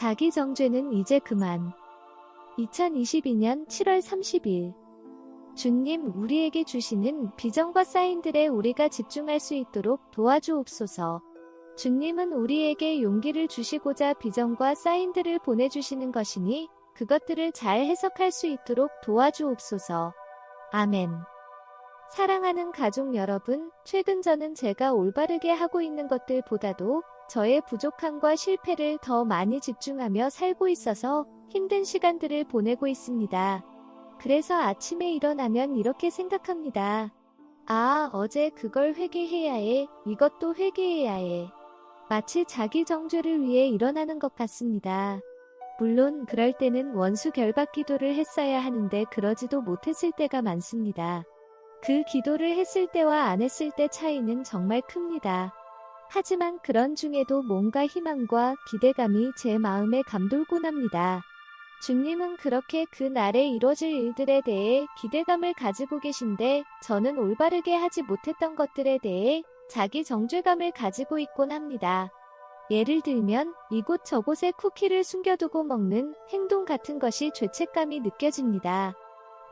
자기 정죄는 이제 그만. 2022년 7월 30일. 주님, 우리에게 주시는 비전과 사인들에 우리가 집중할 수 있도록 도와주옵소서. 주님은 우리에게 용기를 주시고자 비전과 사인들을 보내주시는 것이니 그것들을 잘 해석할 수 있도록 도와주옵소서. 아멘. 사랑하는 가족 여러분, 최근 저는 제가 올바르게 하고 있는 것들보다도 저의 부족함과 실패를 더 많이 집중하며 살고 있어서 힘든 시간들을 보내고 있습니다. 그래서 아침에 일어나면 이렇게 생각합니다. 아, 어제 그걸 회개해야 해. 이것도 회개해야 해. 마치 자기 정죄를 위해 일어나는 것 같습니다. 물론 그럴 때는 원수 결박 기도를 했어야 하는데 그러지도 못했을 때가 많습니다. 그 기도를 했을 때와 안 했을 때 차이는 정말 큽니다. 하지만 그런 중에도 뭔가 희망과 기대감이 제 마음에 감돌곤 합니다. 주님은 그렇게 그 날에 이루어질 일들에 대해 기대감을 가지고 계신데 저는 올바르게 하지 못했던 것들에 대해 자기 정죄감을 가지고 있곤 합니다. 예를 들면 이곳저곳에 쿠키를 숨겨두고 먹는 행동 같은 것이 죄책감이 느껴집니다.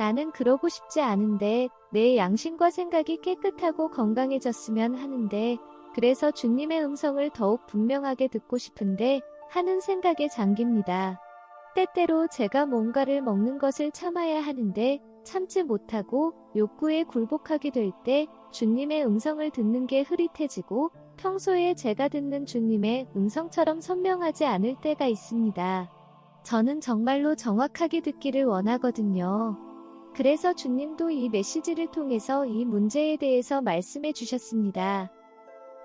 나는 그러고 싶지 않은데 내 양심과 생각이 깨끗하고 건강해졌으면 하는데 그래서 주님의 음성을 더욱 분명하게 듣고 싶은데 하는 생각에 잠깁니다. 때때로 제가 뭔가를 먹는 것을 참아야 하는데 참지 못하고 욕구에 굴복하게 될 때 주님의 음성을 듣는 게 흐릿해지고 평소에 제가 듣는 주님의 음성처럼 선명하지 않을 때가 있습니다. 저는 정말로 정확하게 듣기를 원하거든요. 그래서 주님도 이 메시지를 통해서 이 문제에 대해서 말씀해 주셨습니다.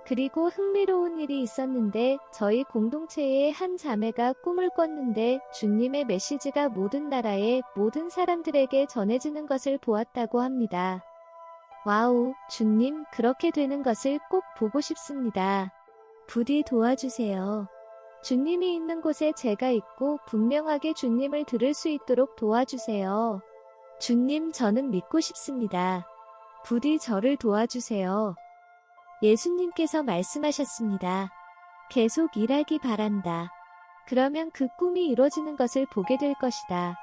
그리고 흥미로운 일이 있었는데 저희 공동체의 한 자매가 꿈을 꿨는데 주님의 메시지가 모든 나라의 모든 사람들에게 전해지는 것을 보았다고 합니다. 와우, 주님, 그렇게 되는 것을 꼭 보고 싶습니다. 부디 도와주세요. 주님이 있는 곳에 제가 있고 분명하게 주님을 들을 수 있도록 도와주세요. 주님, 저는 믿고 싶습니다. 부디 저를 도와주세요. 예수님께서 말씀하셨습니다. 계속 일하기 바란다. 그러면 그 꿈이 이루어지는 것을 보게 될 것이다.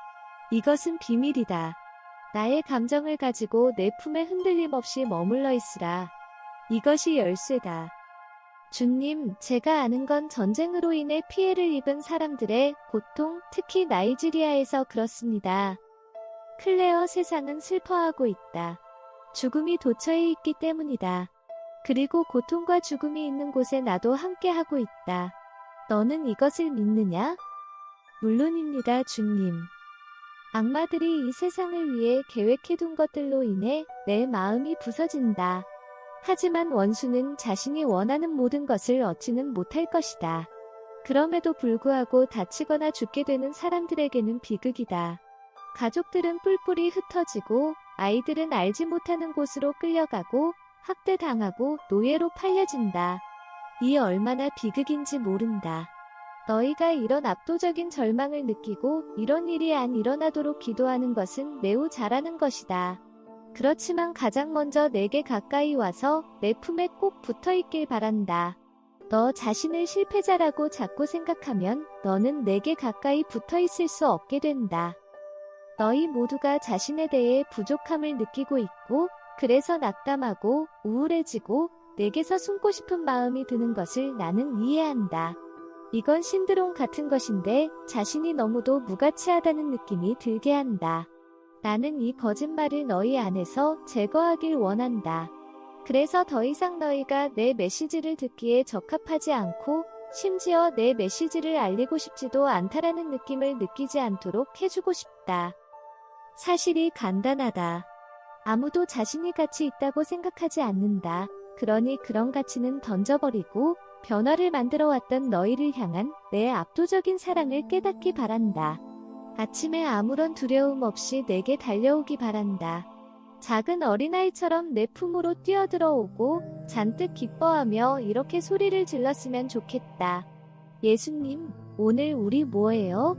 이것은 비밀이다. 나의 감정을 가지고 내 품에 흔들림 없이 머물러 있으라. 이것이 열쇠다. 주님, 제가 아는 건 전쟁으로 인해 피해를 입은 사람들의 고통, 특히 나이지리아에서 그렇습니다. 클레어, 세상은 슬퍼하고 있다. 죽음이 도처에 있기 때문이다. 그리고 고통과 죽음이 있는 곳에 나도 함께하고 있다. 너는 이것을 믿느냐? 물론입니다, 주님. 악마들이 이 세상을 위해 계획해둔 것들로 인해 내 마음이 부서진다. 하지만 원수는 자신이 원하는 모든 것을 얻지는 못할 것이다. 그럼에도 불구하고 다치거나 죽게 되는 사람들에게는 비극이다. 가족들은 뿔뿔이 흩어지고 아이들은 알지 못하는 곳으로 끌려가고 학대당하고 노예로 팔려진다. 이 얼마나 비극인지 모른다. 너희가 이런 압도적인 절망을 느끼고 이런 일이 안 일어나도록 기도하는 것은 매우 잘하는 것이다. 그렇지만 가장 먼저 내게 가까이 와서 내 품에 꼭 붙어있길 바란다. 너 자신을 실패자라고 자꾸 생각하면 너는 내게 가까이 붙어있을 수 없게 된다. 너희 모두가 자신에 대해 부족함을 느끼고 있고 그래서 낙담하고 우울해지고 내게서 숨고 싶은 마음이 드는 것을 나는 이해한다. 이건 신드롬 같은 것인데 자신이 너무도 무가치하다는 느낌이 들게 한다. 나는 이 거짓말을 너희 안에서 제거하길 원한다. 그래서 더 이상 너희가 내 메시지를 듣기에 적합하지 않고 심지어 내 메시지를 알리고 싶지도 않다라는 느낌을 느끼지 않도록 해주고 싶다. 사실이 간단하다. 아무도 자신이 가치 있다고 생각하지 않는다. 그러니 그런 가치는 던져버리고 변화를 만들어왔던 너희를 향한 내 압도적인 사랑을 깨닫기 바란다. 아침에 아무런 두려움 없이 내게 달려오기 바란다. 작은 어린아이처럼 내 품으로 뛰어들어오고 잔뜩 기뻐하며 이렇게 소리를 질렀으면 좋겠다. 예수님, 오늘 우리 뭐해요?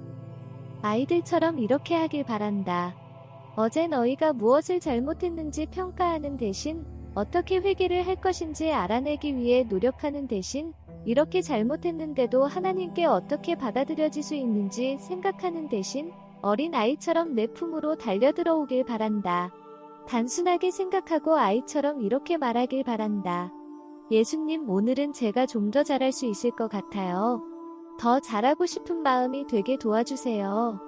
아이들처럼 이렇게 하길 바란다. 어제 너희가 무엇을 잘못했는지 평가하는 대신 어떻게 회개를 할 것인지 알아내기 위해 노력하는 대신 이렇게 잘못했는데도 하나님께 어떻게 받아들여질 수 있는지 생각하는 대신 어린 아이처럼 내 품으로 달려들어오길 바란다. 단순하게 생각하고 아이처럼 이렇게 말하길 바란다. 예수님, 오늘은 제가 좀 더 잘할 수 있을 것 같아요. 더 잘하고 싶은 마음이 되게 도와주세요.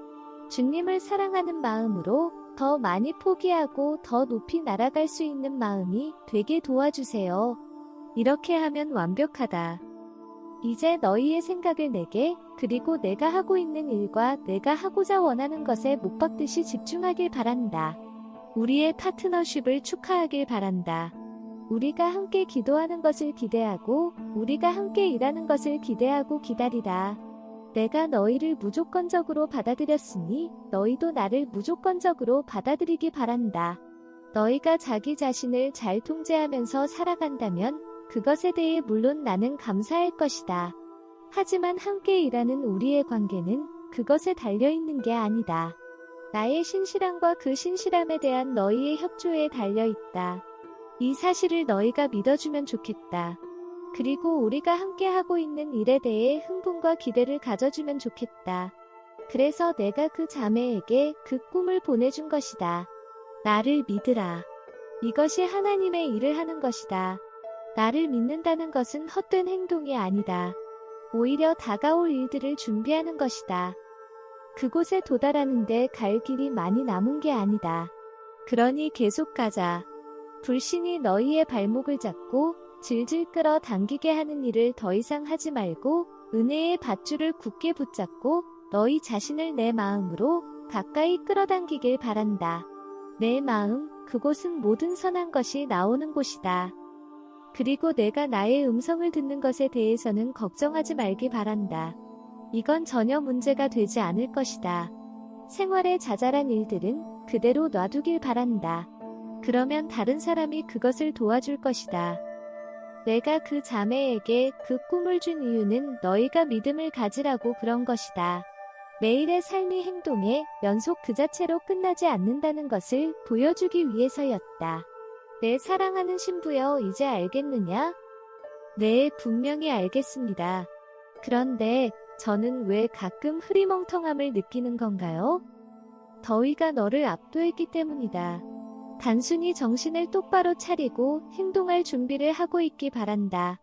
주님을 사랑하는 마음으로 더 많이 포기하고 더 높이 날아갈 수 있는 마음이 되게 도와주세요. 이렇게 하면 완벽하다. 이제 너희의 생각을 내게, 그리고 내가 하고 있는 일과 내가 하고자 원하는 것에 못 박듯이 집중하길 바란다. 우리의 파트너십을 축하하길 바란다. 우리가 함께 기도하는 것을 기대하고 우리가 함께 일하는 것을 기대하고 기다리라. 내가 너희를 무조건적으로 받아들였으니 너희도 나를 무조건적으로 받아들이기 바란다. 너희가 자기 자신을 잘 통제하면서 살아간다면 그것에 대해 물론 나는 감사할 것이다. 하지만 함께 일하는 우리의 관계는 그것에 달려있는 게 아니다. 나의 신실함과 그 신실함에 대한 너희의 협조에 달려있다. 이 사실을 너희가 믿어주면 좋겠다. 그리고 우리가 함께 하고 있는 일에 대해 흥분과 기대를 가져주면 좋겠다. 그래서 내가 그 자매에게 그 꿈을 보내준 것이다. 나를 믿으라. 이것이 하나님의 일을 하는 것이다. 나를 믿는다는 것은 헛된 행동이 아니다. 오히려 다가올 일들을 준비하는 것이다. 그곳에 도달하는데 갈 길이 많이 남은 게 아니다. 그러니 계속 가자. 불신이 너희의 발목을 잡고 질질 끌어 당기게 하는 일을 더 이상 하지 말고 은혜의 밧줄을 굳게 붙잡고 너희 자신을 내 마음으로 가까이 끌어당기길 바란다. 내 마음, 그곳은 모든 선한 것이 나오는 곳이다. 그리고 내가 나의 음성을 듣는 것에 대해서는 걱정하지 말기 바란다. 이건 전혀 문제가 되지 않을 것이다. 생활의 자잘한 일들은 그대로 놔두길 바란다. 그러면 다른 사람이 그것을 도와줄 것이다. 내가 그 자매에게 그 꿈을 준 이유는 너희가 믿음을 가지라고 그런 것이다. 매일의 삶이 행동의 연속 그 자체로 끝나지 않는다는 것을 보여주기 위해서였다. 내 사랑하는 신부여, 이제 알겠느냐? 네, 분명히 알겠습니다. 그런데 저는 왜 가끔 흐리멍텅함을 느끼는 건가요? 더위가 너를 압도했기 때문이다. 단순히 정신을 똑바로 차리고 행동할 준비를 하고 있기 바란다.